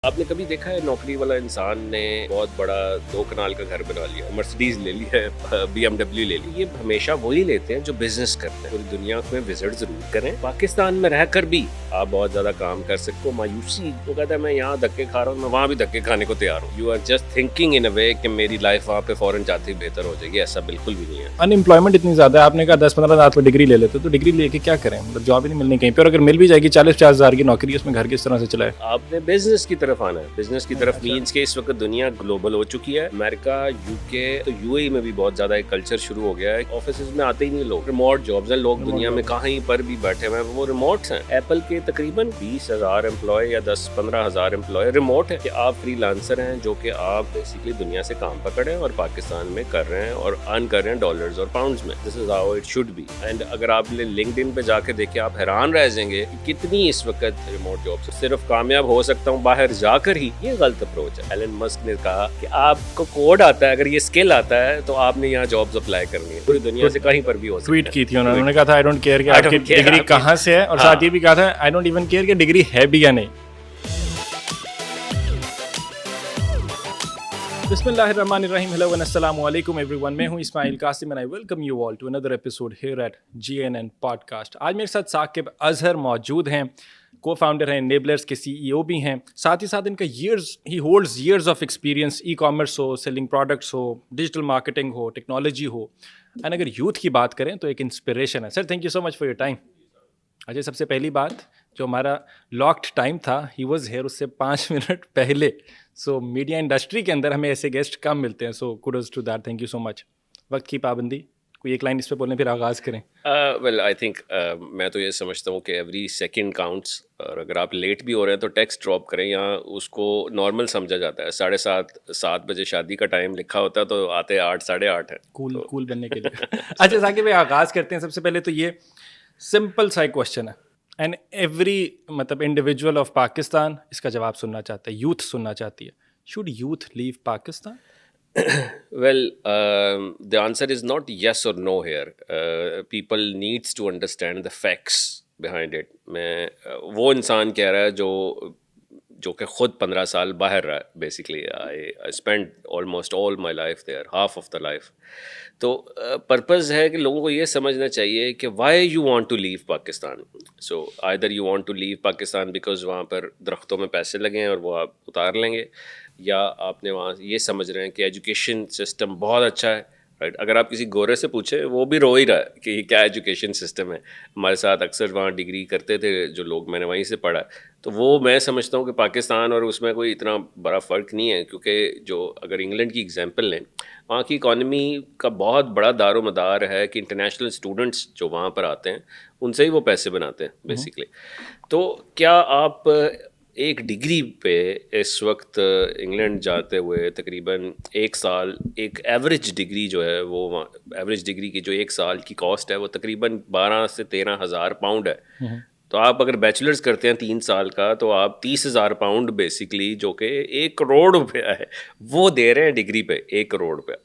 آپ نے کبھی دیکھا ہے نوکری والا انسان نے بہت بڑا 2 کنال کا گھر بنا لیا, مرسڈیز لے لی ہے, BMW لے لی. یہ ہمیشہ وہی لیتے ہیں جو بزنس کرتے ہیں. پوری دنیا میں وزٹ ضرور کریں. پاکستان میں رہ کر بھی آپ بہت زیادہ کام کر سکتے ہو. مایوسی وہ کہتا ہے میں یہاں دھکے کھا رہا ہوں, میں وہاں بھی دھکے کھانے کو تیار ہوں. You are just thinking in a way کہ میری لائف وہاں پہ فورن جاتی بہتر ہو جائے گی. ایسا بالکل بھی نہیں ہے. ان امپلائمنٹ اتنی زیادہ ہے. آپ نے کہا 10-15 ہزار پہ ڈگری لے لیتے تو ڈگری لے کے کیا کریں؟ مطلب جاب ہی نہیں ملنی کہیں پہ, اور اگر مل بھی جائے گی 40-50 ہزار کی نوکری, اس میں گھر کس طرح سے چلائے؟ آپ نے بزنس کی طرف آنا ہے. بزنس کی طرف مینس کہ اس وقت دنیا گلوبل ہو چکی ہے. امریکہ, یو کے, تو یو اے میں بھی بہت زیادہ ایک کلچر شروع ہو گیا ہے. آفیسز میں آتے ہی نہیں لوگ, ریموٹ جابز ہیں. لوگ دنیا میں کہیں پر بھی بیٹھے ہوئے ہیں وہ ریموٹس ہیں. ایپل کے تقریباً 20,000 امپلائی یا 10-15 ہزار امپلائی ریموٹ ہیں کہ آپ فری لانسر ہیں جو کہ آپ بیسیکلی دنیا سے کام پکڑے اور پاکستان میں کر رہے ہیں اور ارن کر رہے ہیں ڈالرز اور پاؤنڈز میں. This is how it should be. And اگر آپ لنکڈ ان پہ جا کے دیکھیں آپ حیران رہ جائیں گے کہ کتنی اس وقت ریموٹ جابس. صرف کامیاب ہو سکتا ہوں باہر جا کر ہی, یہ غلط اپروچ ہے. ایلن مسک نے کہا کہ آپ کو کوڈ آتا ہے, اگر یہ اسکل آتا ہے تو آپ نے یہاں جابز اپلائی کرنی ہے. پوری دنیا سے کہیں پر بھی ہو سکتا ہے. ٹویٹ کی تھی انہوں نے کہا تھا آئی ڈونٹ کیئر کہ آپ کی ڈگری کہاں سے ہے, اور ساتھ یہ بھی کہا تھا آئی ڈونٹ ایون کیئر کہ ڈگری ہے بھی یا نہیں. بسم اللہ الرحمن الرحیم. ہیلو اینڈ السلام علیکم ایوری ون. میں ہوں Ismail Qasim and I welcome you all to another episode here at GNN podcast. آج میرے ساتھ ثاقب اظہر موجود ہیں, کو فاؤنڈر ہیں, انیبلرز کے CEO بھی ہیں. ساتھ ہی ساتھ ان کا he holds years of experience, e commerce ہو, سیلنگ پروڈکٹس ہو, ڈیجیٹل مارکیٹنگ ہو, ٹیکنالوجی ہو, اینڈ اگر یوتھ کی بات کریں تو ایک انسپریشن ہے. Sir thank you so much for your time. اچھا, سب سے پہلی بات, جو ہمارا لاکڈ ٹائم تھا ہی واز ہیئر اس سے 5 منٹ پہلے. سو میڈیا انڈسٹری کے اندر ہمیں ایسے گیسٹ کم ملتے ہیں, so kudos to that. Thank you so much. وقت کی پابندی, کوئی ایک لائن اس پہ بولنے پھر آغاز کریں. ویل آئی تھنک میں تو یہ سمجھتا ہوں کہ ایوری سیکنڈ کاؤنٹس, اور اگر آپ لیٹ بھی ہو رہے ہیں تو ٹیکسٹ ڈراپ کریں. یا اس کو نارمل سمجھا جاتا ہے. 7:30 بجے شادی کا ٹائم لکھا ہوتا ہے تو آتے 8 ساڑھے 8 ہے کول بننے کے لیے. اچھا ثاقب بھائی, آغاز کرتے ہیں. سب سے پہلے تو یہ سمپل سا کوشچن ہے, اینڈ ایوری مطلب انڈیویجول آف پاکستان اس کا جواب سننا چاہتا ہے, یوتھ سننا چاہتی ہے. Should youth leave Pakistan? Well, the answer is not yes or no here. People needs to understand the facts behind it. میں وہ انسان کہہ رہا ہے جو کہ خود 15 سال باہر رہا ہے. Basically I spent almost all my life there, half of the life. تو پرپز ہے کہ لوگوں کو یہ سمجھنا چاہیے کہ why you want to leave Pakistan. So either you want to leave Pakistan because وہاں پر درختوں میں پیسے لگے ہیں اور وہ آپ اتار لیں گے, یا آپ نے وہاں یہ سمجھ رہے ہیں کہ ایجوکیشن سسٹم بہت اچھا ہے. رائٹ, اگر آپ کسی گورے سے پوچھیں وہ بھی رو ہی رہا ہے کہ یہ کیا ایجوکیشن سسٹم ہے. ہمارے ساتھ اکثر وہاں ڈگری کرتے تھے جو لوگ, میں نے وہیں سے پڑھا. تو وہ میں سمجھتا ہوں کہ پاکستان اور اس میں کوئی اتنا بڑا فرق نہیں ہے, کیونکہ جو اگر انگلینڈ کی اگزامپل لیں, وہاں کی اکانومی کا بہت بڑا دار و مدار ہے کہ انٹرنیشنل اسٹوڈنٹس جو وہاں پر آتے ہیں ان سے ہی وہ پیسے بناتے ہیں بیسکلی. تو کیا آپ ایک ڈگری پہ اس وقت انگلینڈ جاتے ہوئے تقریباً 1 سال, ایک ایوریج ڈگری جو ہے وہ ایوریج ڈگری کی جو 1 سال کی کاسٹ ہے وہ تقریباً 12 سے 13 ہزار پاؤنڈ ہے. تو آپ اگر بیچلرز کرتے ہیں 3 سال کا تو آپ 30,000 پاؤنڈ بیسکلی, جو کہ 1 کروڑ روپیہ ہے, وہ دے رہے ہیں ڈگری پہ. 1 کروڑ روپیہ.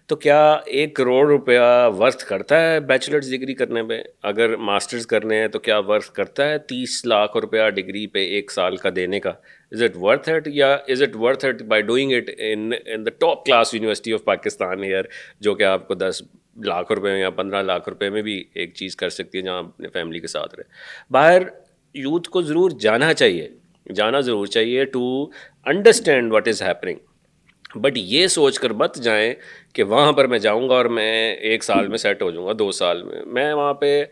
تو کیا 1 کروڑ روپیہ ورتھ کرتا ہے بیچلرز ڈگری کرنے پہ؟ اگر ماسٹرز کرنے ہیں تو کیا ورتھ کرتا ہے 30 لاکھ روپیہ ڈگری پہ 1 سال کا دینے کا؟ از اٹ ورتھ اٹ, یا is it worth it by doing it in the top class university of Pakistan here, جو کہ آپ کو 10 لاکھ روپے یا 15 لاکھ روپے میں بھی ایک چیز کر سکتی ہے جہاں اپنے فیملی کے ساتھ رہے. باہر یوتھ کو ضرور جانا ضرور چاہیے to understand what is happening, but یہ سوچ کر مت جائیں کہ وہاں پر میں جاؤں گا اور میں 1 سال میں سیٹ ہو جاؤں گا, 2 سال میں. میں وہاں پہ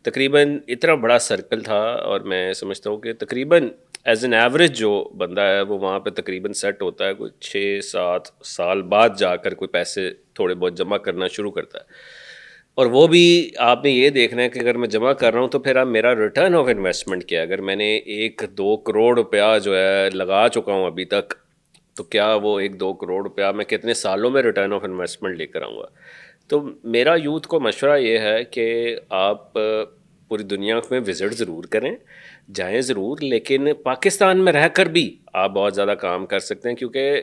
تقریباً اتنا بڑا سرکل تھا, اور میں سمجھتا ہوں کہ تقریباً ایز این ایوریج جو بندہ ہے وہ وہاں پہ تقریباً سیٹ ہوتا ہے کوئی 6-7 سال بعد جا کر کوئی پیسے تھوڑے بہت جمع کرنا شروع کرتا ہے. اور وہ بھی آپ نے یہ دیکھنا ہے کہ اگر میں جمع کر رہا ہوں تو پھر اب میرا ریٹرن آف انویسٹمنٹ کیا ہے. اگر میں نے 1-2 کروڑ روپیہ جو ہے لگا چکا ہوں ابھی تک, تو کیا وہ 1-2 کروڑ روپیہ میں کتنے سالوں میں ریٹرن آف انویسٹمنٹ لے کر آؤں گا؟ تو میرا یوتھ کو مشورہ یہ ہے کہ آپ پوری دنیا میں وزٹ ضرور کریں, جائیں ضرور, لیکن پاکستان میں رہ کر بھی آپ بہت زیادہ کام کر سکتے ہیں. کیونکہ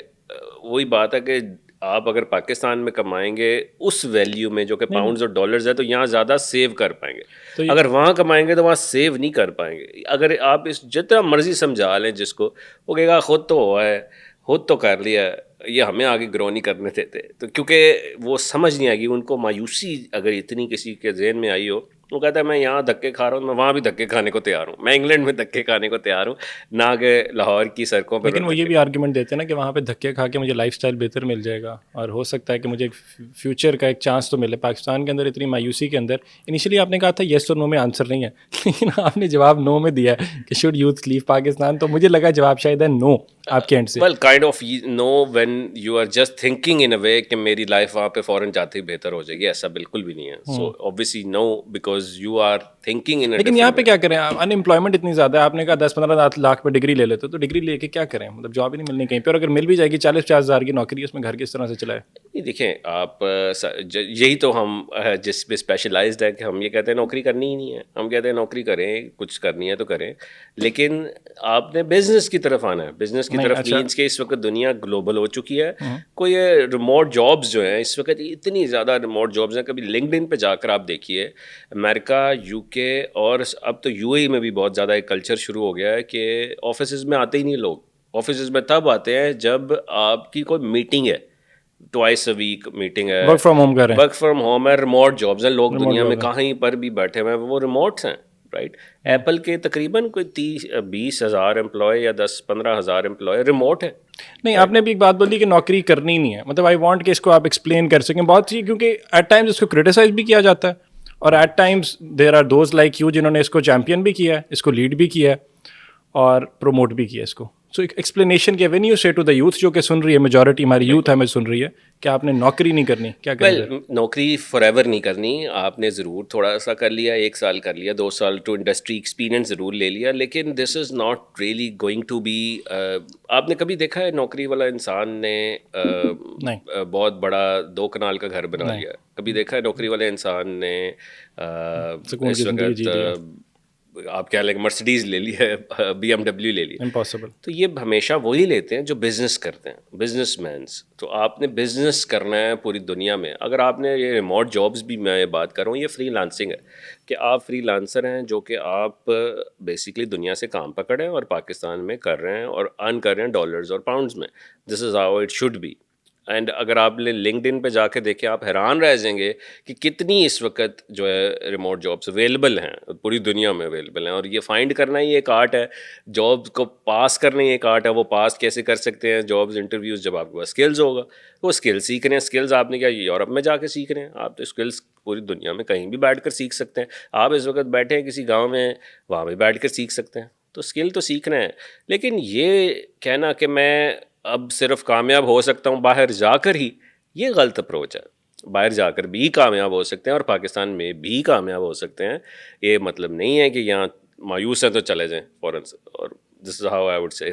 وہی بات ہے کہ آپ اگر پاکستان میں کمائیں گے اس ویلیو میں جو کہ پاؤنڈز اور ڈالرز ہے تو یہاں زیادہ سیو کر پائیں گے. اگر وہاں کمائیں گے تو وہاں سیو نہیں کر پائیں گے. اگر آپ اس جتنا مرضی سمجھا لیں جس کو, وہ کہے گا خود تو ہوا ہے, خود تو کر لیا, یہ ہمیں آگے گرو نہیں کرنے دیتے. تو کیونکہ وہ سمجھ نہیں آئے گی ان کو. مایوسی اگر اتنی کسی کے ذہن میں آئی ہو, وہ کہتا ہے میں یہاں دھکے کھا رہا ہوں, میں وہاں بھی دھکے کھانے کو تیار ہوں, میں انگلینڈ میں دھکے کھانے کو تیار ہوں, نہ کہ لاہور کی سڑکوں پہ. لیکن وہ یہ بھی آرگیومنٹ دیتے ہیں نا کہ وہاں پہ دھکے کھا کے مجھے لائف اسٹائل بہتر مل جائے گا اور ہو سکتا ہے کہ مجھے فیوچر کا ایک چانس تو ملے. پاکستان کے اندر اتنی مایوسی کے اندر انیشلی آپ نے کہا تھا یس اور نو میں آنسر نہیں ہے, لیکن آپ نے جواب نو میں دیا ہے کہ شوڈ یوتھ لیو پاکستان, تو مجھے لگا جواب شاید ہے نو آپ کے اینڈ سے. Well kind of no when you are just thinking in a way کہ میری لائف وہاں پہ فوراً جاتے ہی بہتر ہو جائے گی. ایسا بالکل بھی نہیں ہے. سو obviously no because you are thinking in a لیکن یہاں پہ کیا کریں, ان امپلائمنٹ اتنی زیادہ ہے. آپ نے کہا 10-15 لاکھ پہ ڈگری لے لیتے, تو ڈگری لے کے کیا کریں, مطلب جاب ہی نہیں ملنی کہیں پہ, اور اگر مل بھی جائے گی 40-50 ہزار کی نوکری, اس میں گھر کس طرح سے چلائے. نہیں دیکھیں آپ, یہی تو ہم جس پہ اسپیشلائزڈ ہے کہ ہم یہ کہتے ہیں نوکری کرنی ہی نہیں ہے. ہم کہتے ہیں نوکری کریں, کچھ کرنی ہے تو کریں, لیکن آپ نے بزنس کی طرف آنا ہے. بزنس کی طرف مینس کہ اس وقت دنیا گلوبل ہو چکی ہے. کوئی ریموٹ جابس جو ہیں اس وقت اتنی زیادہ ریموٹ جابس ہیں, کبھی لنکڈ ان پہ جا کر آپ دیکھیے, امریکہ, یو کے اور اب تو یو اے ای میں بھی بہت زیادہ ایک کلچر شروع ہو گیا ہے کہ آفیسز میں آتے ہی نہیں لوگ. آفیسز میں تب آتے ہیں جب آپ کی کوئی میٹنگ ہے, ٹوائس اے ویک میٹنگ ہے, ورک فرام ہوم کر رہے ہیں, ورک فرام ہوم ہے, ریموٹ جابس ہیں. لوگ دنیا میں کہیں پر بھی بیٹھے ہوئے ہیں وہ ریموٹس ہیں, رائٹ. ایپل کے تقریباً کوئی 20 ہزار امپلائی یا 10-15 ہزار امپلائی ریموٹ ہے. نہیں آپ نے بھی ایک بات بولی کہ نوکری کرنی ہی نہیں ہے, مطلب آئی وانٹ کہ اس کو آپ ایکسپلین کر سکیں بہت سی, کیونکہ ایٹ ٹائمز اس کو کرٹیسائز بھی کیا جاتا ہے, اور at times there are those like you جنہوں نے اس کو چیمپئن بھی کیا ہے, اس کو لیڈ بھی کیا ہے اور پروموٹ بھی کیا ہے اس کو. سو ایک ایکسپلینیشن کے وین یو سے ٹو دا یوتھ جو کہ سن رہی ہے, میجورٹی ہماری یوتھ ہمیں سن رہی ہے, کہ آپ نے نوکری نہیں کرنی, کیا کریں. نوکری فار ایور نہیں کرنی. آپ نے ضرور تھوڑا سا کر لیا, 1 سال کر لیا, 2 سال ٹو انڈسٹری ایکسپیرینس ضرور لے لیا, لیکن this is not really going to be. آپ نے کبھی دیکھا ہے نوکری والا انسان نے بہت بڑا 2 کنال کا گھر بنا لیا؟ کبھی دیکھا ہے نوکری والے انسان نے اس وقت آپ کیا لیں مرسڈیز لے لی ہے, BMW لے لی؟ امپاسبل. تو یہ ہمیشہ وہی لیتے ہیں جو بزنس کرتے ہیں, بزنس مینس. تو آپ نے بزنس کرنا ہے پوری دنیا میں. اگر آپ نے یہ ریموٹ جابس بھی, میں یہ بات کر رہا ہوں, یہ فری لانسنگ ہے کہ آپ فری لانسر ہیں جو کہ آپ بیسکلی دنیا سے کام پکڑے ہیں اور پاکستان میں کر رہے ہیں اور ارن کر رہے ہیں ڈالرز اور پاؤنڈز میں. This is how it should be. And اگر آپ لنکڈ ان پہ جا کے دیکھیں, آپ حیران رہ جائیں گے کہ کتنی اس وقت جو ہے ریموٹ جابس اویلیبل ہیں, پوری دنیا میں اویلیبل ہیں. اور یہ فائنڈ کرنا ہی ایک آرٹ ہے, جاب کو پاس کرنا ہی ایک آرٹ ہے. وہ پاس کیسے کر سکتے ہیں جابز انٹرویوز, جب آپ کے پاس اسکلز ہوگا. وہ اسکل سیکھ رہے ہیں, اسکلز آپ نے کیا یورپ میں جا کے سیکھ رہے ہیں, آپ تو اسکلس پوری دنیا میں کہیں بھی بیٹھ کر سیکھ سکتے ہیں. آپ اس وقت بیٹھے ہیں کسی گاؤں میں, وہاں بھی بیٹھ کر سیکھ سکتے ہیں. تو اسکل تو سیکھنا ہے, لیکن یہ کہنا کہ میں اب صرف کامیاب ہو سکتا ہوں باہر جا کر ہی, یہ غلط اپروچ ہے. باہر جا کر بھی کامیاب ہو سکتے ہیں اور پاکستان میں بھی کامیاب ہو سکتے ہیں. یہ مطلب نہیں ہے کہ یہاں مایوس ہیں تو چلے جائیں فوراً سے. اور دس is how I would say